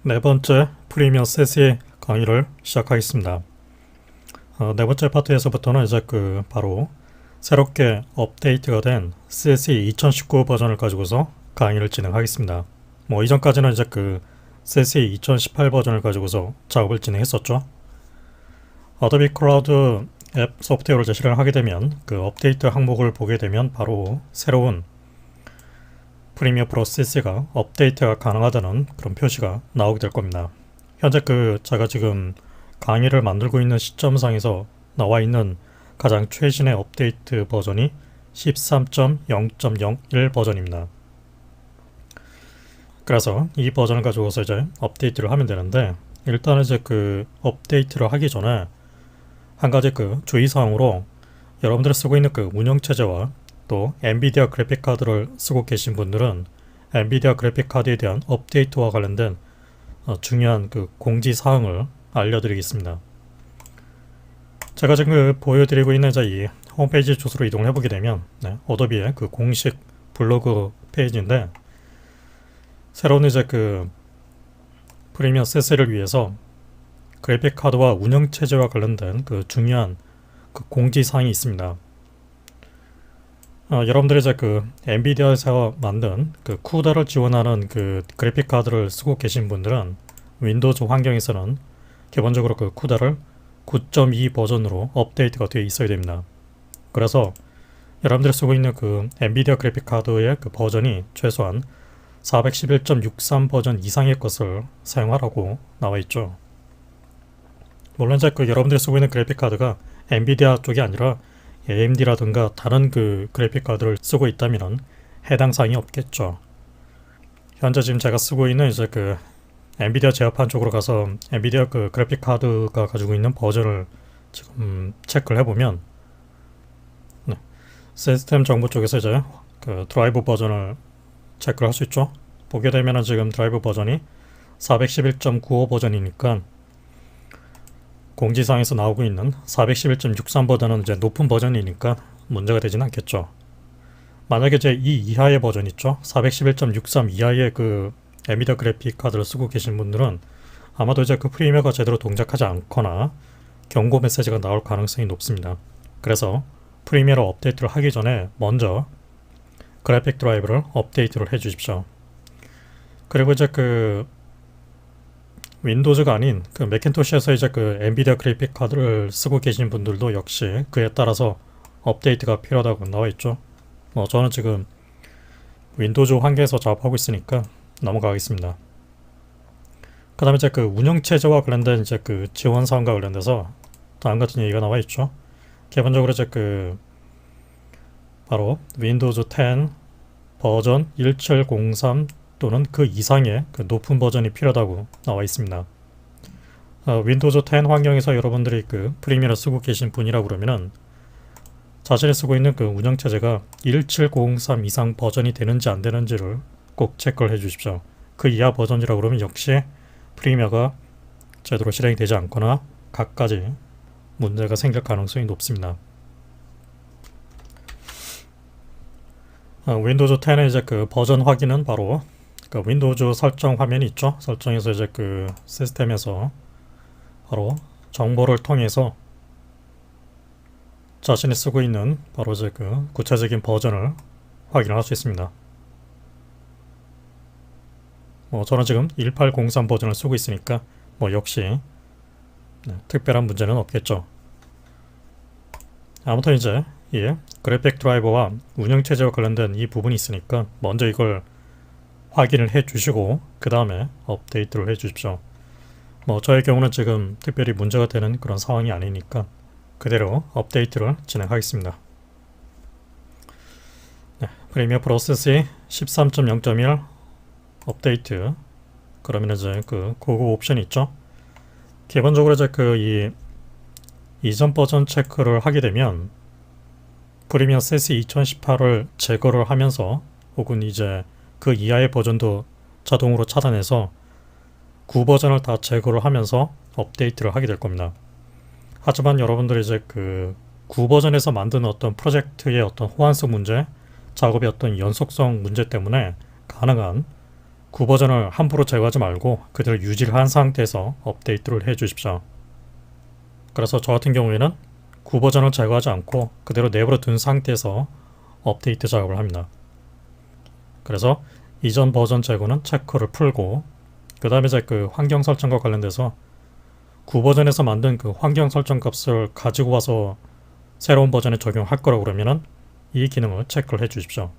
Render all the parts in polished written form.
네 번째 프리미어 셋의 강의를 시작하겠습니다. 네 번째 파트에서부터는 이제 바로 새롭게 업데이트가 된 CSE 2019 버전을 가지고서 강의를 진행하겠습니다. 이전까지는 이제 CSE 2018 버전을 가지고서 작업을 진행했었죠. 어도비 클라우드 앱 소프트웨어를 실행을 하게 되면 그 업데이트 항목을 보게 되면 바로 새로운 프리미어 프로 CS가 업데이트가 가능하다는 그런 표시가 나오게 될 겁니다. 현재 제가 지금 강의를 만들고 있는 시점상에서 나와 있는 가장 최신의 업데이트 버전이 13.0.01 버전입니다. 그래서 이 버전을 가지고서 이제 업데이트를 하면 되는데, 일단은 이제 업데이트를 하기 전에 한 가지 주의사항으로 여러분들이 쓰고 있는 운영체제와 또 엔비디아 그래픽카드를 쓰고 계신 분들은 엔비디아 그래픽카드에 대한 업데이트와 관련된 중요한 공지사항을 알려드리겠습니다. 제가 지금 보여드리고 있는 이 홈페이지 주소로 이동을 해보게 되면 어도비의 공식 블로그 페이지인데, 새로운 이제 프리미어 셋을 위해서 그래픽카드와 운영체제와 관련된 중요한 공지사항이 있습니다. 여러분들이 이제 엔비디아에서 만든 쿠다를 지원하는 그래픽카드를 쓰고 계신 분들은 윈도우즈 환경에서는 기본적으로 쿠다를 9.2 버전으로 업데이트가 되어 있어야 됩니다. 그래서 여러분들이 쓰고 있는 엔비디아 그래픽카드의 버전이 최소한 411.63 버전 이상의 것을 사용하라고 나와 있죠. 물론 이제 여러분들이 쓰고 있는 그래픽카드가 엔비디아 쪽이 아니라 AMD라든가 다른 그래픽카드를 쓰고 있다면 해당 사항이 없겠죠. 현재 지금 제가 쓰고 있는 이제 엔비디아 제어판 쪽으로 가서 엔비디아 그래픽카드가 가지고 있는 버전을 지금 체크를 해보면 시스템 정보 쪽에서 이제 드라이브 버전을 체크를 할 수 있죠. 보게 되면은 지금 드라이브 버전이 411.95 버전이니까 공지사항에서 나오고 있는 411.63 버전은 이제 높은 버전이니까 문제가 되진 않겠죠. 만약에 이제 이 이하의 버전 있죠. 411.63 이하의 엔비디아 그래픽 카드를 쓰고 계신 분들은 아마도 이제 프리미어가 제대로 동작하지 않거나 경고 메시지가 나올 가능성이 높습니다. 그래서 프리미어로 업데이트를 하기 전에 먼저 그래픽 드라이브를 업데이트를 해 주십시오. 그리고 이제 윈도우즈가 아닌 매cin토시에서 이제 엔비디아 그래픽 카드를 쓰고 계신 분들도 역시 그에 따라서 업데이트가 필요하다고 나와 있죠. 저는 지금 윈도우즈 환경에서 작업하고 있으니까 넘어가겠습니다. 그 다음에 이제 운영체제와 관련된 이제 지원 사항과 관련돼서 다음 같은 얘기가 나와 있죠. 기본적으로 이제 바로 윈도우즈 10 버전 1703 또는 그 이상의 높은 버전이 필요하다고 나와 있습니다. 윈도우즈 10 환경에서 여러분들이 프리미어를 쓰고 계신 분이라고 그러면은 자신이 쓰고 있는 운영체제가 17003 이상 버전이 되는지 안 되는지를 꼭 체크를 해 주십시오. 그 이하 버전이라고 그러면 역시 프리미어가 제대로 실행이 되지 않거나 갖가지 문제가 생길 가능성이 높습니다. 윈도우즈 10의 이제 버전 확인은 바로 윈도우즈 설정 화면이 있죠. 설정에서 이제 시스템에서 바로 정보를 통해서 자신이 쓰고 있는 바로 이제 구체적인 버전을 확인할 수 있습니다. 저는 지금 1803 버전을 쓰고 있으니까 역시 특별한 문제는 없겠죠. 아무튼 이제 그래픽 드라이버와 운영체제와 관련된 이 부분이 있으니까 먼저 이걸 확인을 해 주시고 그 다음에 업데이트를 해 주십시오. 저의 경우는 지금 특별히 문제가 되는 그런 상황이 아니니까 그대로 업데이트를 진행하겠습니다. 프리미어 프로세스 13.0.1 업데이트. 그러면 이제 고급 옵션이 있죠. 기본적으로 이제 이 이전 버전 체크를 하게 되면 프리미어 CSE 2018을 제거를 하면서 혹은 이제 그 이하의 버전도 자동으로 차단해서 9버전을 다 제거를 하면서 업데이트를 하게 될 겁니다. 하지만 여러분들이 이제 9버전에서 만든 어떤 프로젝트의 어떤 호환성 문제, 작업의 어떤 연속성 문제 때문에 가능한 9버전을 함부로 제거하지 말고 그대로 유지를 한 상태에서 업데이트를 해 주십시오. 그래서 저 같은 경우에는 9버전을 제거하지 않고 그대로 내버려 둔 상태에서 업데이트 작업을 합니다. 그래서 이전 버전 제거는 체크를 풀고 그 다음에 이제 그 환경 설정과 관련돼서 9버전에서 만든 그 환경 설정 값을 가지고 와서 새로운 버전에 적용할 거라고 그러면은 이 기능을 체크를 해 주십시오.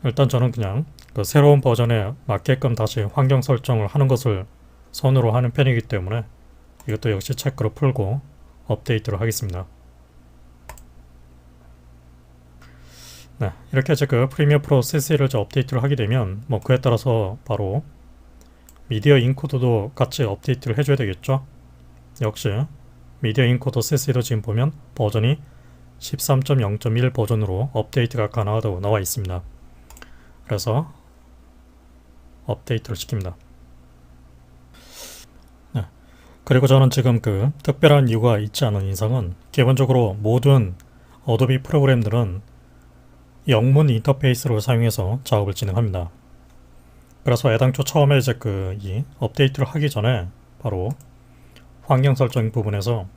일단 저는 그냥 그 새로운 버전에 맞게끔 다시 환경 설정을 하는 것을 손으로 하는 편이기 때문에 이것도 역시 체크를 풀고 업데이트를 하겠습니다. 네, 이렇게 이제 그 프리미어 프로 CC를 업데이트를 하게 되면 뭐 그에 따라서 바로 미디어 인코더도 같이 업데이트를 해줘야 되겠죠. 역시 미디어 인코더 CC도 지금 보면 버전이 13.0.1 버전으로 업데이트가 가능하다고 나와 있습니다. 그래서 업데이트를 시킵니다. 네. 그리고 저는 지금 그 특별한 이유가 있지 않은 이상은 기본적으로 모든 어도비 프로그램들은 영문 인터페이스로 사용해서 작업을 진행합니다. 그래서 애당초 처음에 이제 이 업데이트를 하기 전에 바로 환경 설정 부분에서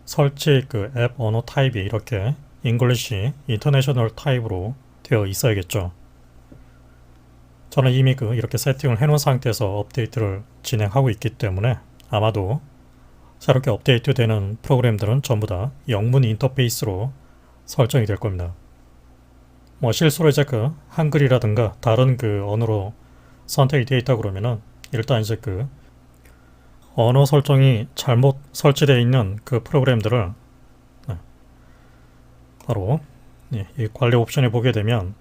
설치 그 앱 언어 타입이 이렇게 English International 타입으로 되어 있어야겠죠. 저는 이미 이렇게 세팅을 해놓은 상태에서 업데이트를 진행하고 있기 때문에 아마도 새롭게 업데이트되는 프로그램들은 전부 다 영문 인터페이스로 설정이 될 겁니다. 뭐 실수로 이제 한글이라든가 다른 언어로 선택이 되어 있다 그러면은 일단 이제 언어 설정이 잘못 설치되어 있는 그 프로그램들을 바로 이 관리 옵션에 보게 되면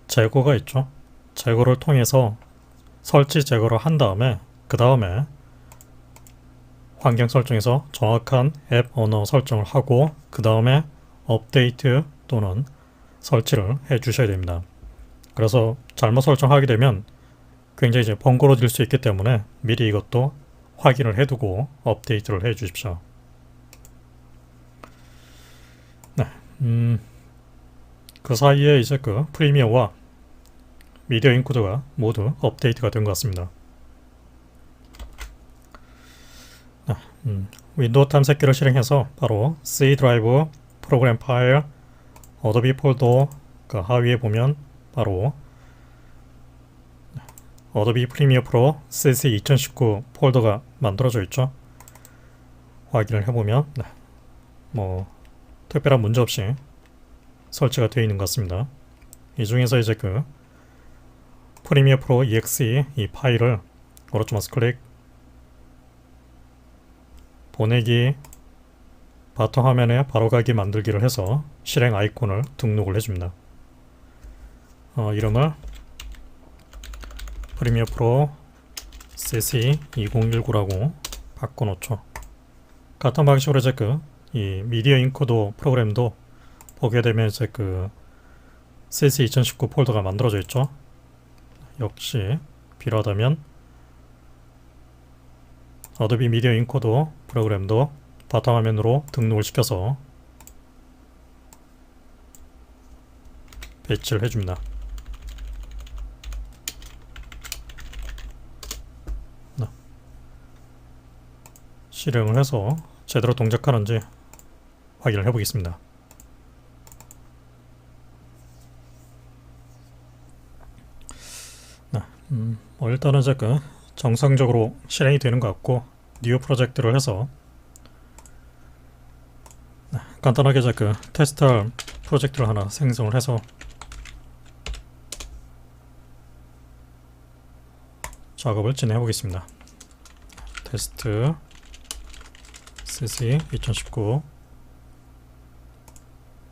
제거가 있죠. 제거를 통해서 설치 제거를 한 다음에 그 다음에 환경 설정에서 정확한 앱 언어 설정을 하고 그 다음에 업데이트 또는 설치를 해 주셔야 됩니다. 그래서 잘못 설정하게 되면 굉장히 이제 번거로워질 수 있기 때문에 미리 이것도 확인을 해두고 업데이트를 해 주십시오. 네, 그 사이에 이제 프리미어와 미디어 인코더가 모두 업데이트가 된 것 같습니다. 네, 윈도우 탐색기를 실행해서 바로 C 드라이브 프로그램 파일 어도비 폴더 그 하위에 보면 바로 어도비 프리미어 프로 CC 2019 폴더가 만들어져 있죠. 확인을 해보면 뭐 특별한 문제 없이 설치가 되어 있는 것 같습니다. 이 중에서 이제 프리미어 프로 exe 이 파일을 오른쪽 마우스 클릭 보내기 바텀 화면에 바로가기 만들기를 해서 실행 아이콘을 등록을 해줍니다. 이름을 프리미어 프로 CC 2019라고 바꿔놓죠. 같은 방식으로 이제 이 미디어 인코더 프로그램도 보게 되면 이제 CC 2019 폴더가 만들어져 있죠. 역시 필요하다면 어도비 미디어 인코더 프로그램도 바탕화면으로 등록을 시켜서 배치를 해줍니다. 실행을 해서 제대로 동작하는지 확인을 해보겠습니다. 일단은 이제 정상적으로 실행이 되는 것 같고 뉴 프로젝트를 해서 간단하게 이제 테스트할 프로젝트를 하나 생성을 해서 작업을 진행해 보겠습니다. 테스트 CC 2019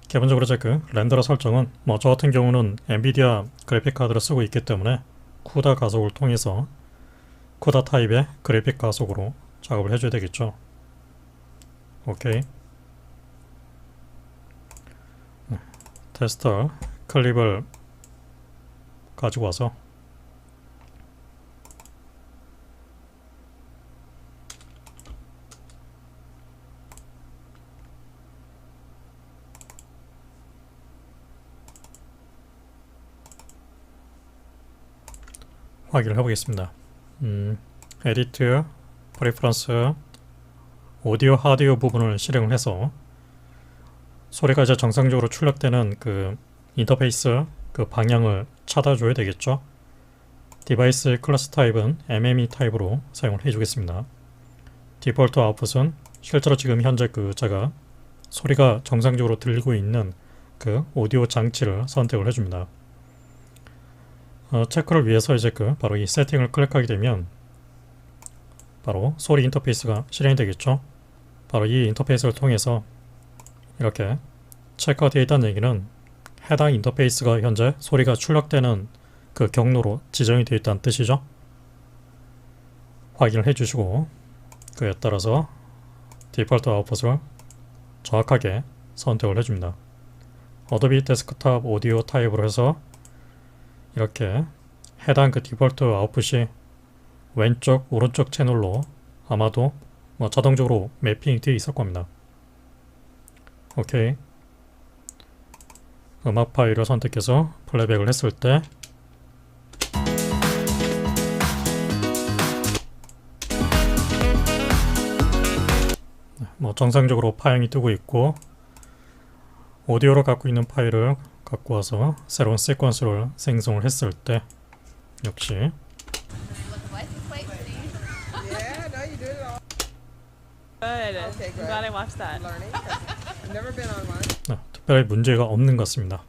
기본적으로 이제 렌더러 설정은 뭐 저 같은 경우는 엔비디아 그래픽 카드를 쓰고 있기 때문에 쿠다 가속을 통해서 쿠다 타입의 그래픽 가속으로 작업을 해줘야 되겠죠. 오케이. 테스터 클립을 가지고 와서 확인을 해보겠습니다. 에디트, 프리퍼런스, 오디오 하드웨어 부분을 실행을 해서 소리가 이제 정상적으로 출력되는 그 인터페이스 그 방향을 찾아줘야 되겠죠. 디바이스 클래스 타입은 MME 타입으로 사용을 해주겠습니다. 디폴트 아웃풋은 실제로 지금 현재 그 제가 소리가 정상적으로 들리고 있는 그 오디오 장치를 선택을 해줍니다. 체크를 위해서 이제 바로 이 세팅을 클릭하게 되면 바로 소리 인터페이스가 실행이 되겠죠. 바로 이 인터페이스를 통해서 이렇게 체크가 되어 있다는 얘기는 해당 인터페이스가 현재 소리가 출력되는 그 경로로 지정이 되어 있다는 뜻이죠. 확인을 해주시고 그에 따라서 디폴트 아웃풋을 정확하게 선택을 해줍니다. 어도비 데스크탑 오디오 타입으로 해서 이렇게 해당 그 디폴트 아웃풋이 왼쪽 오른쪽 채널로 아마도 자동적으로 매핑이 되어 있을 겁니다. 오케이. 음악 파일을 선택해서 플레이백을 했을 때 정상적으로 파형이 뜨고 있고, 오디오로 갖고 있는 파일을 갖고 와서 새로운 시퀀스를 생성을 했을 때 역시 Yeah, no, you did it all. Good. Okay, I'm good. glad I watched that. Learning. I've never been online. 특별히 문제가 없는 것 같습니다.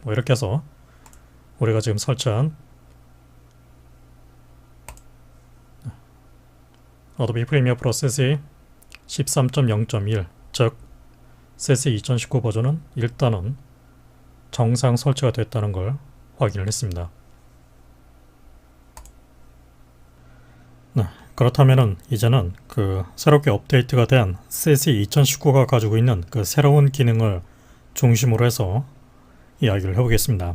이렇게 해서 우리가 지금 설치한 어도비 프리미어 프로 CC 13.0.1 즉 CC 2019 버전은 일단은 정상 설치가 됐다는 걸 확인을 했습니다. 그렇다면은 이제는 그 새롭게 업데이트가 된 CC 2019가 가지고 있는 그 새로운 기능을 중심으로 해서 이야기를 해보겠습니다.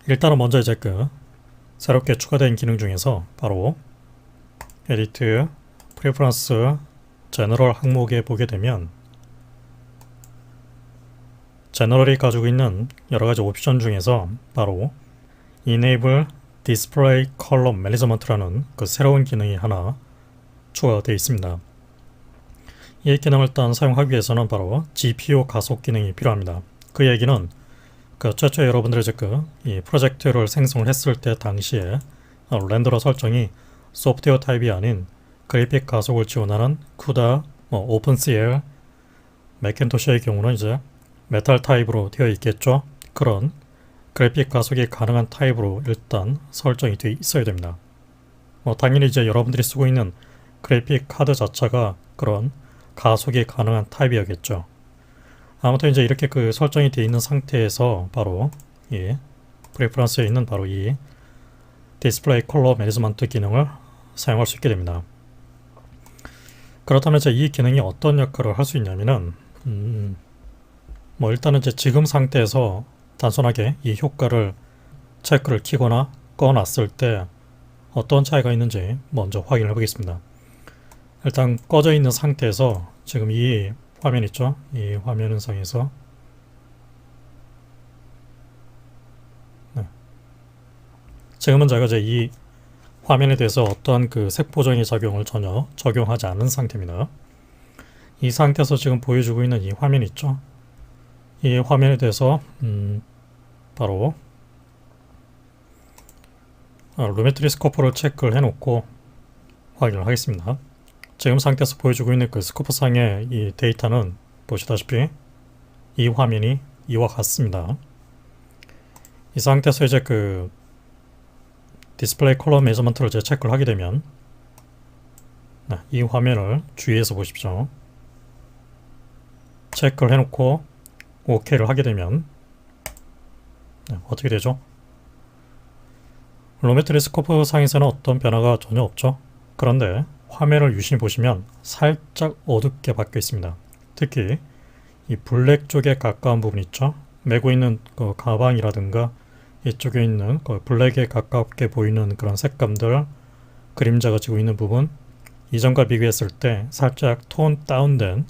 일단은 먼저 이제 그 새롭게 추가된 기능 중에서 바로 에디트, 프리퍼런스, 제너럴 항목에 보게 되면 제너럴이 가지고 있는 여러가지 옵션 중에서 바로 Enable Display Color Management라는 그 새로운 기능이 하나 추가가 되어 있습니다. 이 기능을 일단 사용하기 위해서는 바로 GPU 가속 기능이 필요합니다. 그 얘기는 그 최초에 여러분들이 이제 이 프로젝트를 생성을 했을 때 당시에 렌더러 설정이 소프트웨어 타입이 아닌 그래픽 가속을 지원하는 CUDA, OpenCL, 맥킨토시의 경우는 이제 메탈 타입으로 되어 있겠죠. 그런 그래픽 가속이 가능한 타입으로 일단 설정이 되어 있어야 됩니다. 당연히 이제 여러분들이 쓰고 있는 그래픽 카드 자체가 그런 가속이 가능한 타입이었겠죠. 아무튼 이제 이렇게 그 설정이 되어 있는 상태에서 바로 이 프리퍼런스에 있는 바로 이 디스플레이 컬러 매니지먼트 기능을 사용할 수 있게 됩니다. 그렇다면 이제 이 기능이 어떤 역할을 할 수 있냐면은 일단은 이제 지금 상태에서 단순하게 이 효과를 체크를 키거나 꺼놨을 때 어떤 차이가 있는지 먼저 확인해 보겠습니다. 일단 꺼져 있는 상태에서 지금 이 화면 있죠? 이 화면 현상에서 지금은 제가 이제 이 화면에 대해서 어떠한 그 색 보정의 작용을 전혀 적용하지 않은 상태입니다. 이 상태에서 지금 보여주고 있는 이 화면 있죠? 이 화면에 대해서 바로 루메트리 스코프를 체크를 해놓고 확인을 하겠습니다. 지금 상태에서 보여주고 있는 그 스코프 상의 이 데이터는 보시다시피 이 화면이 이와 같습니다. 이 상태에서 이제 그 디스플레이 컬러 메저먼트를 이제 체크를 하게 되면 이 화면을 주의해서 보십시오. 체크를 해놓고 OK를 하게 되면 어떻게 되죠? 루메트리 스코프 상에서는 어떤 변화가 전혀 없죠. 그런데 화면을 유심히 보시면 살짝 어둡게 바뀌어 있습니다. 특히 이 블랙 쪽에 가까운 부분 있죠. 메고 있는 그 가방이라든가 이쪽에 있는 그 블랙에 가깝게 보이는 그런 색감들, 그림자가 지고 있는 부분, 이전과 비교했을 때 살짝 톤 다운된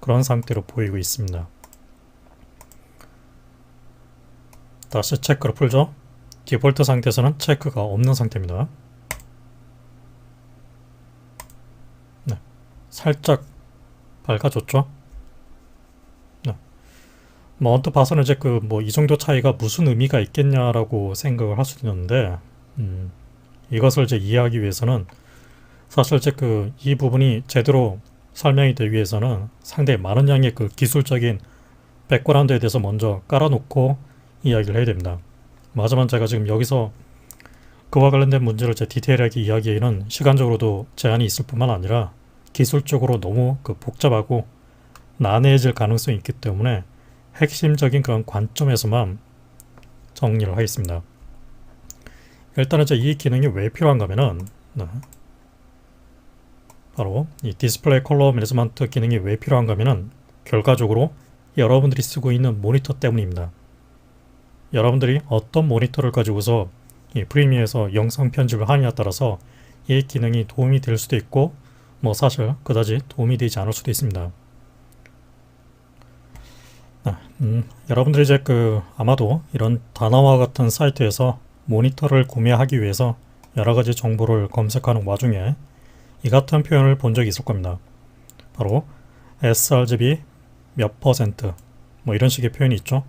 그런 상태로 보이고 있습니다. 다시 체크를 풀죠. 디폴트 상태에서는 체크가 없는 상태입니다. 네, 살짝 밝아졌죠? 네. 뭐 언뜻 봐서는 이제 그 뭐 이 정도 차이가 무슨 의미가 있겠냐라고 생각을 할 수도 있는데, 이것을 이제 이해하기 위해서는 사실 이제 그 이 부분이 제대로 설명이 되기 위해서는 상당히 많은 양의 그 기술적인 백그라운드에 대해서 먼저 깔아놓고 이야기를 해야 됩니다. 하지만 제가 지금 여기서 그와 관련된 문제를 제 디테일하게 이야기에는 시간적으로도 제한이 있을 뿐만 아니라 기술적으로 너무 그 복잡하고 난해해질 가능성이 있기 때문에 핵심적인 그런 관점에서만 정리를 하겠습니다. 일단은 이제 이 기능이 왜 필요한가 하면은 바로 이 디스플레이 컬러 매니지먼트 기능이 왜 필요한가 하면은 결과적으로 여러분들이 쓰고 있는 모니터 때문입니다. 여러분들이 어떤 모니터를 가지고서 이 프리미어에서 영상 편집을 하느냐에 따라서 이 기능이 도움이 될 수도 있고 뭐 사실 그다지 도움이 되지 않을 수도 있습니다. 여러분들이 이제 그 아마도 이런 다나와 같은 사이트에서 모니터를 구매하기 위해서 여러 가지 정보를 검색하는 와중에 이 같은 표현을 본 적이 있을 겁니다. 바로 sRGB 몇 퍼센트 뭐 이런 식의 표현이 있죠.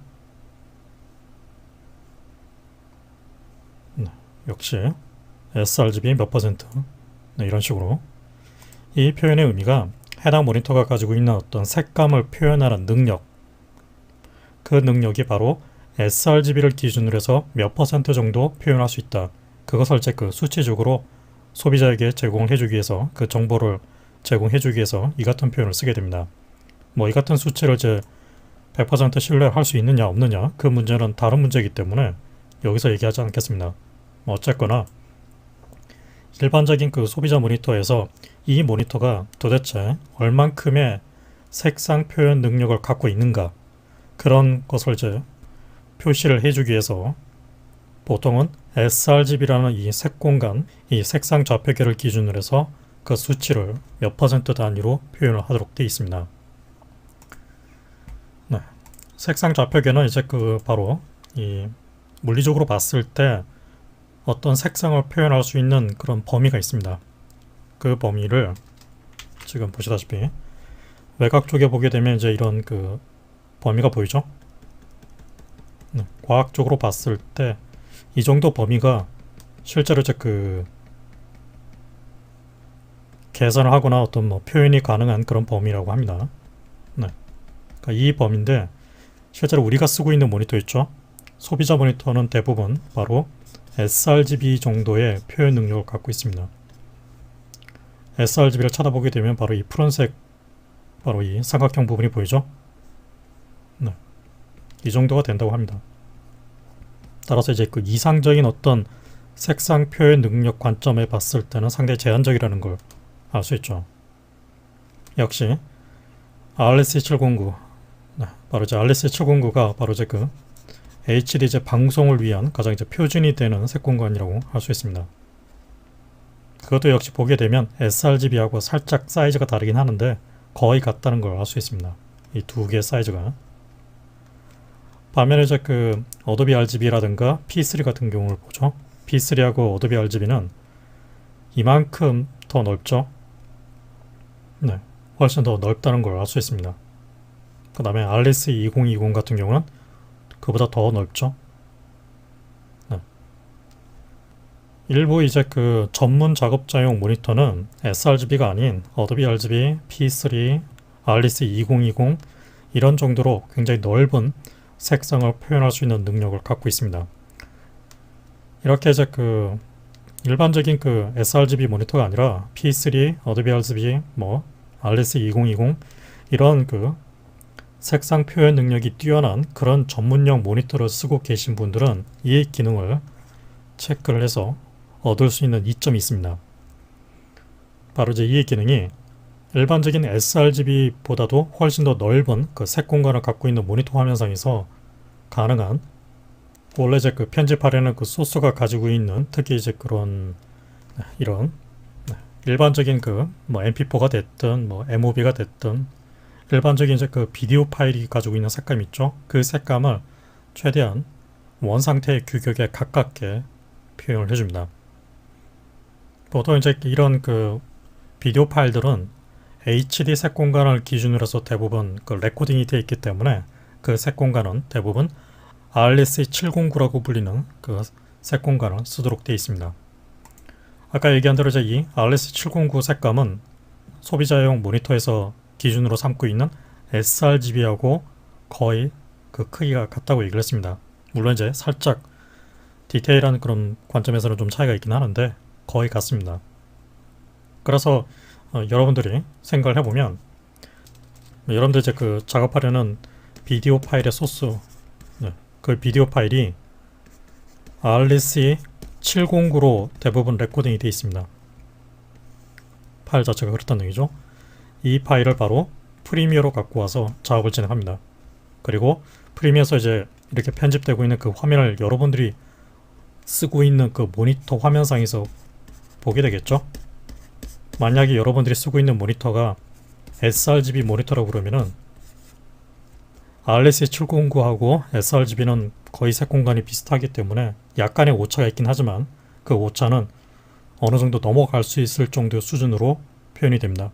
역시 sRGB 몇 퍼센트 이런 식으로 이 표현의 의미가 해당 모니터가 가지고 있는 어떤 색감을 표현하는 능력, 그 능력이 바로 sRGB를 기준으로 해서 몇 퍼센트 정도 표현할 수 있다. 그것을 이제 그 수치적으로 소비자에게 제공을 해주기 위해서 그 정보를 제공해주기 위해서 이 같은 표현을 쓰게 됩니다. 뭐 이 같은 수치를 이제 100% 신뢰할 수 있느냐 없느냐 그 문제는 다른 문제이기 때문에 여기서 얘기하지 않겠습니다. 어쨌거나 일반적인 그 소비자 모니터에서 이 모니터가 도대체 얼만큼의 색상 표현 능력을 갖고 있는가 그런 것을 이제 표시를 해주기 위해서 보통은 sRGB라는 이 색공간, 이 색상 좌표계를 기준으로 해서 그 수치를 몇 퍼센트 단위로 표현을 하도록 되어 있습니다. 네. 색상 좌표계는 이제 그 바로 이 물리적으로 봤을 때 어떤 색상을 표현할 수 있는 그런 범위가 있습니다. 그 범위를 지금 보시다시피 외곽 쪽에 보게 되면 이제 이런 그 범위가 보이죠? 네. 과학적으로 봤을 때 이 정도 범위가 실제로 이제 그 계산을 하거나 어떤 뭐 표현이 가능한 그런 범위라고 합니다. 네. 그러니까 이 범위인데 실제로 우리가 쓰고 있는 모니터 있죠? 소비자 모니터는 대부분 바로 sRGB 정도의 표현 능력을 갖고 있습니다. sRGB를 찾아보게 되면 바로 이 푸른색, 바로 이 삼각형 부분이 보이죠? 네. 이 정도가 된다고 합니다. 따라서 이제 그 이상적인 어떤 색상 표현 능력 관점에 봤을 때는 상당히 제한적이라는 걸 알 수 있죠. 역시 RSC709, 네, 바로 이제 RSC709가 바로 이제 그 HD 이제 방송을 위한 가장 이제 표준이 되는 색공간이라고 할 수 있습니다. 그것도 역시 보게 되면 sRGB하고 살짝 사이즈가 다르긴 하는데 거의 같다는 걸 알 수 있습니다. 이 두 개의 사이즈가. 반면에 이제 그 어도비 RGB라든가 P3 같은 경우를 보죠. P3하고 어도비 RGB는 이만큼 더 넓죠. 네, 훨씬 더 넓다는 걸 알 수 있습니다. 그 다음에 RS2020 같은 경우는 그보다 더 넓죠. 네. 일부 이제 그 전문 작업자용 모니터는 sRGB가 아닌 어도비 RGB, P3, RS2020 이런 정도로 굉장히 넓은 색상을 표현할 수 있는 능력을 갖고 있습니다. 이렇게 이제 그 일반적인 그 sRGB 모니터가 아니라 P3, 어도비 RGB, 뭐 RS2020 이런 그 색상 표현 능력이 뛰어난 그런 전문용 모니터를 쓰고 계신 분들은 이 기능을 체크를 해서 얻을 수 있는 이점이 있습니다. 바로 이제 이 기능이 일반적인 sRGB보다도 훨씬 더 넓은 그 색 공간을 갖고 있는 모니터 화면상에서 가능한, 원래 이제 그 편집하려는 그 소스가 가지고 있는 특히 이제 그런 이런 일반적인 그 뭐 MP4가 됐든 뭐 MOV가 됐든 일반적인 이제 그 비디오 파일이 가지고 있는 색감 있죠. 그 색감을 최대한 원상태의 규격에 가깝게 표현을 해줍니다. 보통 이제 이런 그 비디오 파일들은 HD 색 공간을 기준으로 해서 대부분 그 레코딩이 되어 있기 때문에 그 색 공간은 대부분 RSC709라고 불리는 그 색 공간을 쓰도록 되어 있습니다. 아까 얘기한 대로 이제 이 RSC709 색감은 소비자용 모니터에서 기준으로 삼고 있는 sRGB하고 거의 그 크기가 같다고 얘기를 했습니다. 물론 이제 살짝 디테일한 그런 관점에서는 좀 차이가 있긴 하는데 거의 같습니다. 그래서 여러분들이 생각을 해보면 여러분들 이제 그 작업하려는 비디오 파일의 소스, 그 비디오 파일이 RSC709로 대부분 레코딩이 되어 있습니다. 파일 자체가 그렇다는 얘기죠. 이 파일을 바로 프리미어로 갖고 와서 작업을 진행합니다. 그리고 프리미어에서 이제 이렇게 편집되고 있는 그 화면을 여러분들이 쓰고 있는 그 모니터 화면상에서 보게 되겠죠. 만약에 여러분들이 쓰고 있는 모니터가 sRGB 모니터라고 그러면은 RSC709하고 sRGB는 거의 색 공간이 비슷하기 때문에 약간의 오차가 있긴 하지만 그 오차는 어느 정도 넘어갈 수 있을 정도의 수준으로 표현이 됩니다.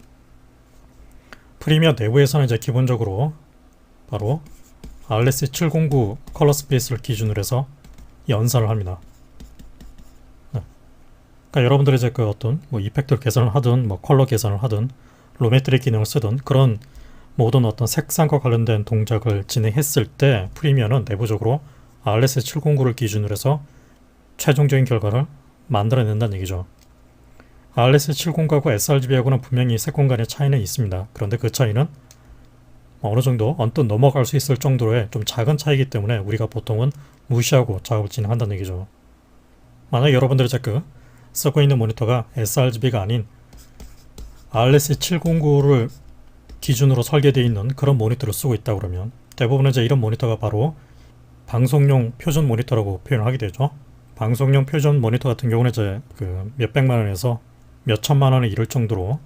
프리미어 내부에서는 이제 기본적으로 바로 RSC709 컬러 스페이스를 기준으로 해서 연산을 합니다. 그러니까 여러분들이 이제 그 어떤 뭐 이펙트 개선을 하든 뭐 컬러 개선을 하든 로메트릭 기능을 쓰든 그런 모든 어떤 색상과 관련된 동작을 진행했을 때 프리미어는 내부적으로 RSC709를 기준으로 해서 최종적인 결과를 만들어낸다는 얘기죠. RSC709하고 sRGB하고는 분명히 색 공간의 차이는 있습니다. 그런데 그 차이는 어느 정도 언뜻 넘어갈 수 있을 정도의 좀 작은 차이기 때문에 우리가 보통은 무시하고 작업을 진행한다는 얘기죠. 만약 여러분들이 자꾸 쓰고 있는 모니터가 sRGB가 아닌 RSC709를 기준으로 설계되어 있는 그런 모니터를 쓰고 있다 그러면 대부분 이제 이런 모니터가 바로 방송용 표준 모니터라고 표현을 하게 되죠. 방송용 표준 모니터 같은 경우는 이제 그 몇백만 원에서 몇천만 원에 이를 정도로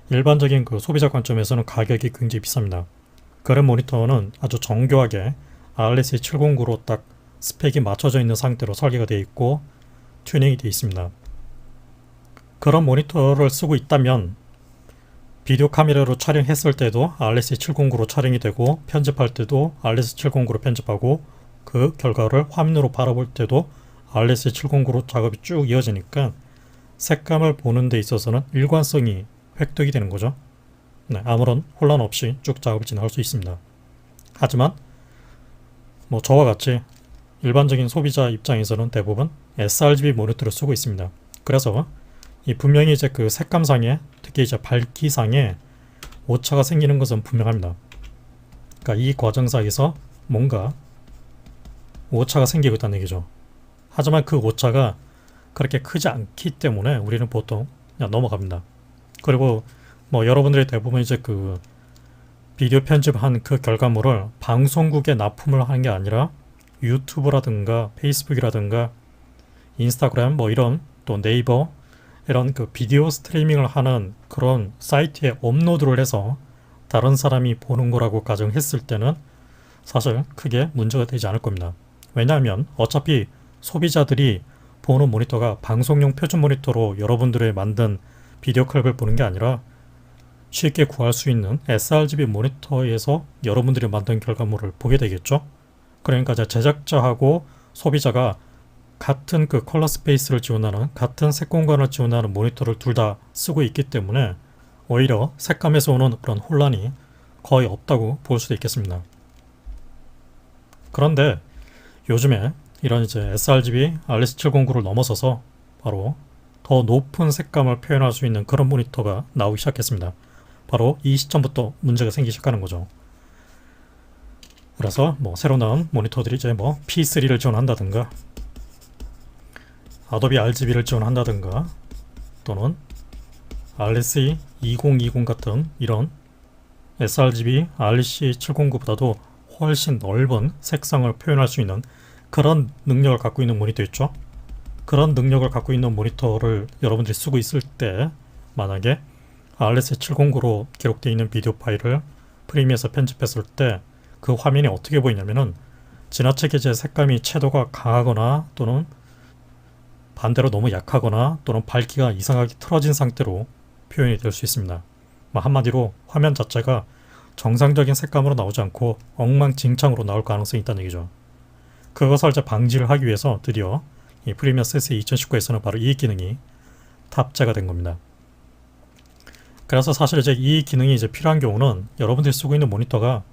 일반적인 그 소비자 관점에서는 가격이 굉장히 비쌉니다. 그런 모니터는 아주 정교하게 RSC709로 딱 스펙이 맞춰져 있는 상태로 설계가 되어 있고 튜닝이 되어 있습니다. 그런 모니터를 쓰고 있다면 비디오 카메라로 촬영했을 때도 RSC709로 촬영이 되고 편집할 때도 RSC709로 편집하고 그 결과를 화면으로 바라볼 때도 RSC709로 작업이 쭉 이어지니까 색감을 보는 데 있어서는 일관성이 획득이 되는 거죠. 아무런 혼란 없이 쭉 작업을 진행할 수 있습니다. 하지만 뭐 저와 같이 일반적인 소비자 입장에서는 대부분 sRGB 모니터를 쓰고 있습니다. 그래서 이 분명히 이제 그 색감상에 특히 이제 밝기상에 오차가 생기는 것은 분명합니다. 그러니까 이 과정상에서 뭔가 오차가 생기고 있다는 얘기죠. 하지만 그 오차가 그렇게 크지 않기 때문에 우리는 보통 그냥 넘어갑니다. 그리고 뭐 여러분들이 대부분 이제 그 비디오 편집한 그 결과물을 방송국에 납품을 하는 게 아니라 유튜브라든가 페이스북이라든가 인스타그램 뭐 이런 또 네이버 이런 그 비디오 스트리밍을 하는 그런 사이트에 업로드를 해서 다른 사람이 보는 거라고 가정했을 때는 사실 크게 문제가 되지 않을 겁니다. 왜냐하면 어차피 소비자들이 보는 모니터가 방송용 표준 모니터로 여러분들의 만든 비디오 클립을 보는 게 아니라 쉽게 구할 수 있는 sRGB 모니터에서 여러분들이 만든 결과물을 보게 되겠죠. 그러니까 제작자하고 소비자가 같은 그 컬러 스페이스를 지원하는 같은 색 공간을 지원하는 모니터를 둘 다 쓰고 있기 때문에 오히려 색감에서 오는 그런 혼란이 거의 없다고 볼 수도 있겠습니다. 그런데 요즘에 이런 이제 sRGB RS709를 넘어서서 바로 더 높은 색감을 표현할 수 있는 그런 모니터가 나오기 시작했습니다. 바로 이 시점부터 문제가 생기기 시작하는 거죠. 그래서 뭐 새로 나온 모니터들이 이제 뭐 P3를 지원한다든가 아도비 RGB를 지원한다든가 또는 RSC2020 같은 이런 sRGB RC709보다도 훨씬 넓은 색상을 표현할 수 있는 그런 능력을 갖고 있는 모니터 있죠. 그런 능력을 갖고 있는 모니터를 여러분들이 쓰고 있을 때 만약에 RS709로 기록되어 있는 비디오 파일을 프리미어에서 편집했을 때 그 화면이 어떻게 보이냐면은 지나치게 이제 색감이 채도가 강하거나 또는 반대로 너무 약하거나 또는 밝기가 이상하게 틀어진 상태로 표현이 될 수 있습니다. 한마디로 화면 자체가 정상적인 색감으로 나오지 않고 엉망진창으로 나올 가능성이 있다는 얘기죠. 그것을 이제 방지를 하기 위해서 드디어 이 프리미어 CC 2019에서는 바로 이 기능이 탑재가 된 겁니다. 그래서 사실 이제 이 기능이 이제 필요한 경우는 여러분들이 쓰고 있는 모니터가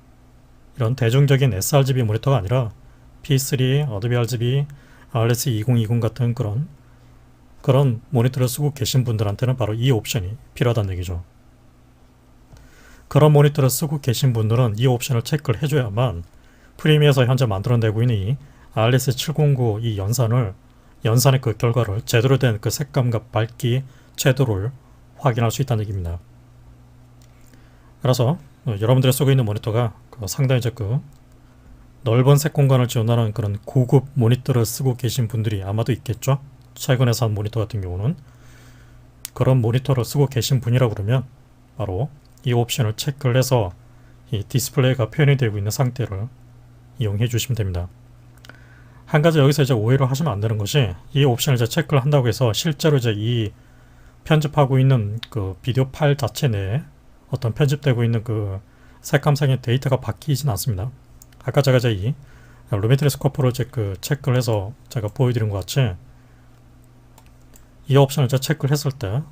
이런 대중적인 sRGB 모니터가 아니라 P3, 어도비 RGB, RS2020 같은 그런 모니터를 쓰고 계신 분들한테는 바로 이 옵션이 필요하다는 얘기죠. 그런 모니터를 쓰고 계신 분들은 이 옵션을 체크를 해줘야만 프리미어에서 현재 만들어내고 있는 이 RS709 이 연산의 그 결과를 제대로 된 그 색감과 밝기, 채도를 확인할 수 있다는 얘기입니다. 그래서 여러분들이 쓰고 있는 모니터가 상당히 이제 그 넓은 색 공간을 지원하는 그런 고급 모니터를 쓰고 계신 분들이 아마도 있겠죠. 최근에 산 모니터 같은 경우는 그런 모니터를 쓰고 계신 분이라고 그러면 바로 이 옵션을 체크를 해서 이 디스플레이가 표현이 되고 있는 상태를 이용해 주시면 됩니다. 한 가지 여기서 이제 오해를 하시면 안 되는 것이 이 옵션을 이제 체크를 한다고 해서 실제로 이제 이 편집하고 있는 그 비디오 파일 자체 내에 어떤 편집되고 있는 그 색감상의 데이터가 바뀌진 않습니다. 아까 제가 이제 이 루미트리 스코프를 이제 그 체크를 해서 제가 보여드린 것 같이 이 옵션을 이제 체크를 했을 때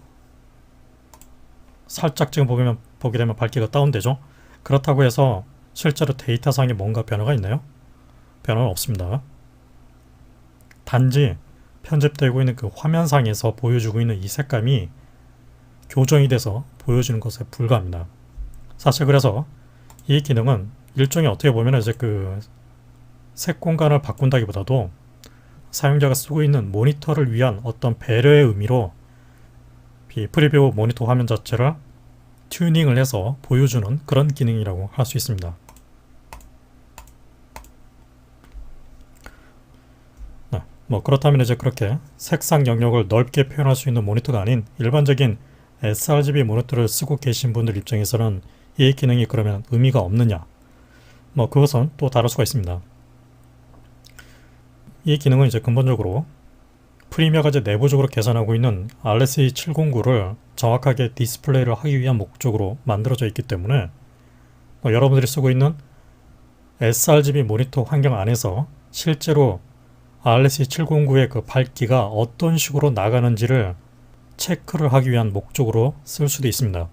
살짝 지금 보게 되면 밝기가 다운되죠. 그렇다고 해서 실제로 데이터상에 뭔가 변화가 있나요? 변화는 없습니다. 단지 편집되고 있는 그 화면상에서 보여주고 있는 이 색감이 교정이 돼서 보여주는 것에 불과합니다. 사실 그래서 이 기능은 일종의 어떻게 보면 이제 그 색 공간을 바꾼다기보다도 사용자가 쓰고 있는 모니터를 위한 어떤 배려의 의미로 프리뷰 모니터 화면 자체를 튜닝을 해서 보여주는 그런 기능이라고 할 수 있습니다. 네, 그렇다면 이제 그렇게 색상 영역을 넓게 표현할 수 있는 모니터가 아닌 일반적인 sRGB 모니터를 쓰고 계신 분들 입장에서는 이 기능이 그러면 의미가 없느냐? 그것은 또 다를 수가 있습니다. 이 기능은 이제 근본적으로 프리미어가 이제 내부적으로 계산하고 있는 RS709를 정확하게 디스플레이를 하기 위한 목적으로 만들어져 있기 때문에 여러분들이 쓰고 있는 sRGB 모니터 환경 안에서 실제로 RS709의 그 밝기가 어떤 식으로 나가는지를 체크를 하기 위한 목적으로 쓸 수도 있습니다.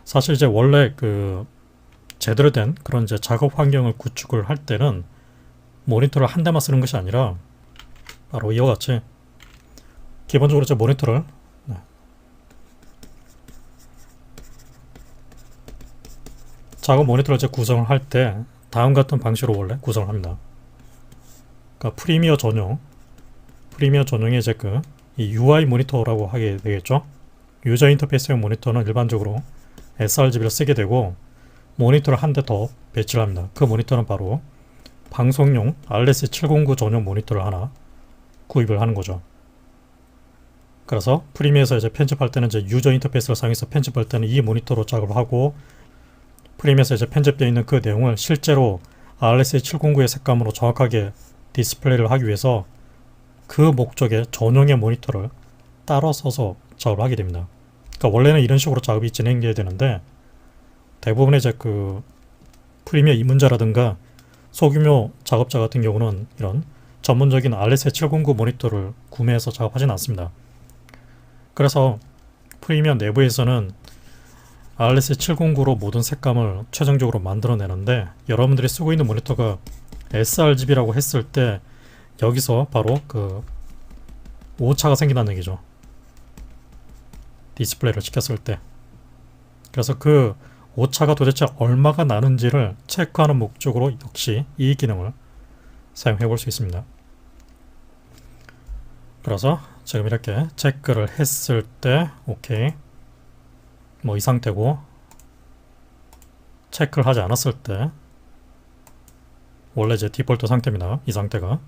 사실 이제 원래 그 제대로 된 그런 이제 작업 환경을 구축을 할 때는 모니터를 한 대만 쓰는 것이 아니라 바로 이와 같이 기본적으로 이제 모니터를 작업 모니터를 이제 구성을 할 때 다음 같은 방식으로 원래 구성을 합니다. 그러니까 프리미어 전용의 이제 그 이 UI 모니터라고 하게 되겠죠. 유저 인터페이스용 모니터는 일반적으로 sRGB를 쓰게 되고 모니터를 한 대 더 배치를 합니다. 그 모니터는 바로 방송용 RS709 전용 모니터를 하나 구입을 하는 거죠. 그래서 프리미어에서 이제 편집할 때는 이제 유저 인터페이스를 사용해서 편집할 때는 이 모니터로 작업을 하고 프리미어에서 이제 편집되어 있는 그 내용을 실제로 RS709의 색감으로 정확하게 디스플레이를 하기 위해서 그 목적의 전용의 모니터를 따로 써서 작업을 하게 됩니다. 그러니까 원래는 이런 식으로 작업이 진행돼야 되는데 대부분의 이제 그 프리미어 입문자라든가 소규모 작업자 같은 경우는 이런 전문적인 RS709 모니터를 구매해서 작업하지는 않습니다. 그래서 프리미어 내부에서는 RS709로 모든 색감을 최종적으로 만들어내는데 여러분들이 쓰고 있는 모니터가 sRGB라고 했을 때 여기서 바로 그 오차가 생긴다는 얘기죠. 디스플레이를 시켰을 때. 그래서 그 오차가 도대체 얼마가 나는지를 체크하는 목적으로 역시 이 기능을 사용해 볼 수 있습니다. 그래서 지금 이렇게 체크를 했을 때 오케이 이 상태고 체크를 하지 않았을 때 원래 제 디폴트 상태입니다. 이 상태가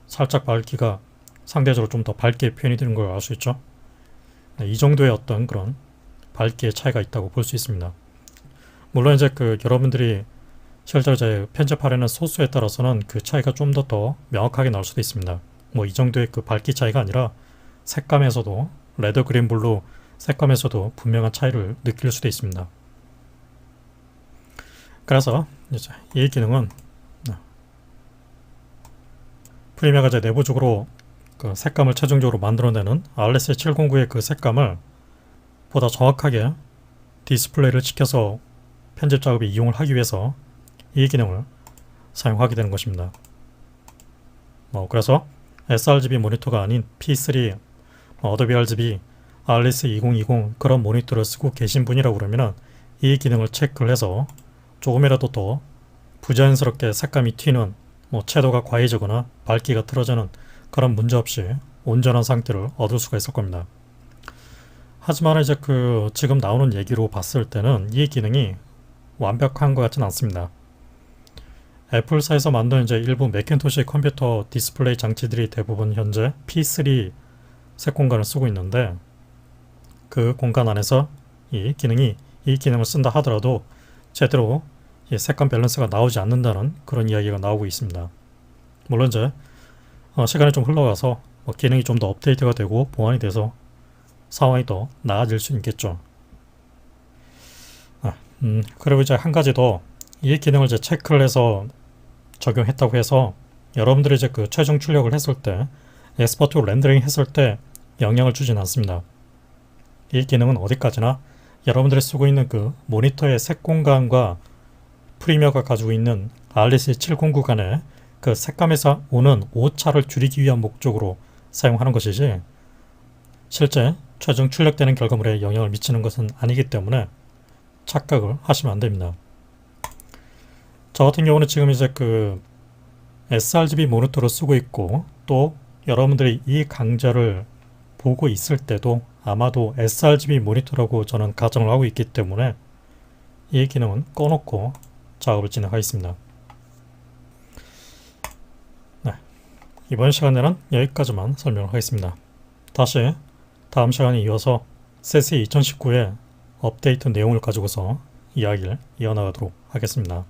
살짝 밝기가 상대적으로 좀 더 밝게 표현이 되는 걸 알 수 있죠. 이 정도의 어떤 그런 밝기의 차이가 있다고 볼 수 있습니다. 물론 이제 그 여러분들이 실제로 이제 편집하려는 소스에 따라서는 그 차이가 좀 더 명확하게 나올 수도 있습니다. 뭐 이 정도의 그 밝기 차이가 아니라 색감에서도 레드, 그린, 블루 색감에서도 분명한 차이를 느낄 수도 있습니다. 그래서 이제 이 기능은 프리미어가 이제 내부적으로 그 색감을 최종적으로 만들어내는 RS709의 그 색감을 보다 정확하게 디스플레이를 시켜서 편집 작업에 이용을 하기 위해서 이 기능을 사용하게 되는 것입니다. 그래서 sRGB 모니터가 아닌 P3, 어도비 RGB, RS2020 그런 모니터를 쓰고 계신 분이라고 그러면은 이 기능을 체크를 해서 조금이라도 더 부자연스럽게 색감이 튀는 채도가 과해지거나 밝기가 틀어지는 그런 문제 없이 온전한 상태를 얻을 수가 있을 겁니다. 하지만 이제 지금 나오는 얘기로 봤을 때는 이 기능이 완벽한 것 같지는 않습니다. 애플사에서 만든 이제 일부 매cin토시 컴퓨터 디스플레이 장치들이 대부분 현재 P3 색 공간을 쓰고 있는데 그 공간 안에서 이 기능을 쓴다 하더라도 제대로 이 색감 밸런스가 나오지 않는다는 그런 이야기가 나오고 있습니다. 물론 이제 시간이 좀 흘러가서 기능이 좀 더 업데이트가 되고 보완이 돼서 상황이 더 나아질 수 있겠죠. 그리고 이제 한 가지 더 이 기능을 이제 체크를 해서 적용했다고 해서 여러분들이 이제 그 최종 출력을 했을 때 엑스포트 렌더링 했을 때 영향을 주진 않습니다. 이 기능은 어디까지나 여러분들이 쓰고 있는 그 모니터의 색 공간과 프리미어가 가지고 있는 RS709 간의 그 색감에서 오는 오차를 줄이기 위한 목적으로 사용하는 것이지 실제 최종 출력되는 결과물에 영향을 미치는 것은 아니기 때문에 착각을 하시면 안 됩니다. 저 같은 경우는 지금 이제 그 sRGB 모니터를 쓰고 있고 또 여러분들이 이 강좌를 보고 있을 때도 아마도 sRGB 모니터라고 저는 가정을 하고 있기 때문에 이 기능은 꺼놓고 작업을 진행하겠습니다. 네, 이번 시간에는 여기까지만 설명을 하겠습니다. 다시 다음 시간에 이어서 세세 2019의 업데이트 내용을 가지고서 이야기를 이어나가도록 하겠습니다.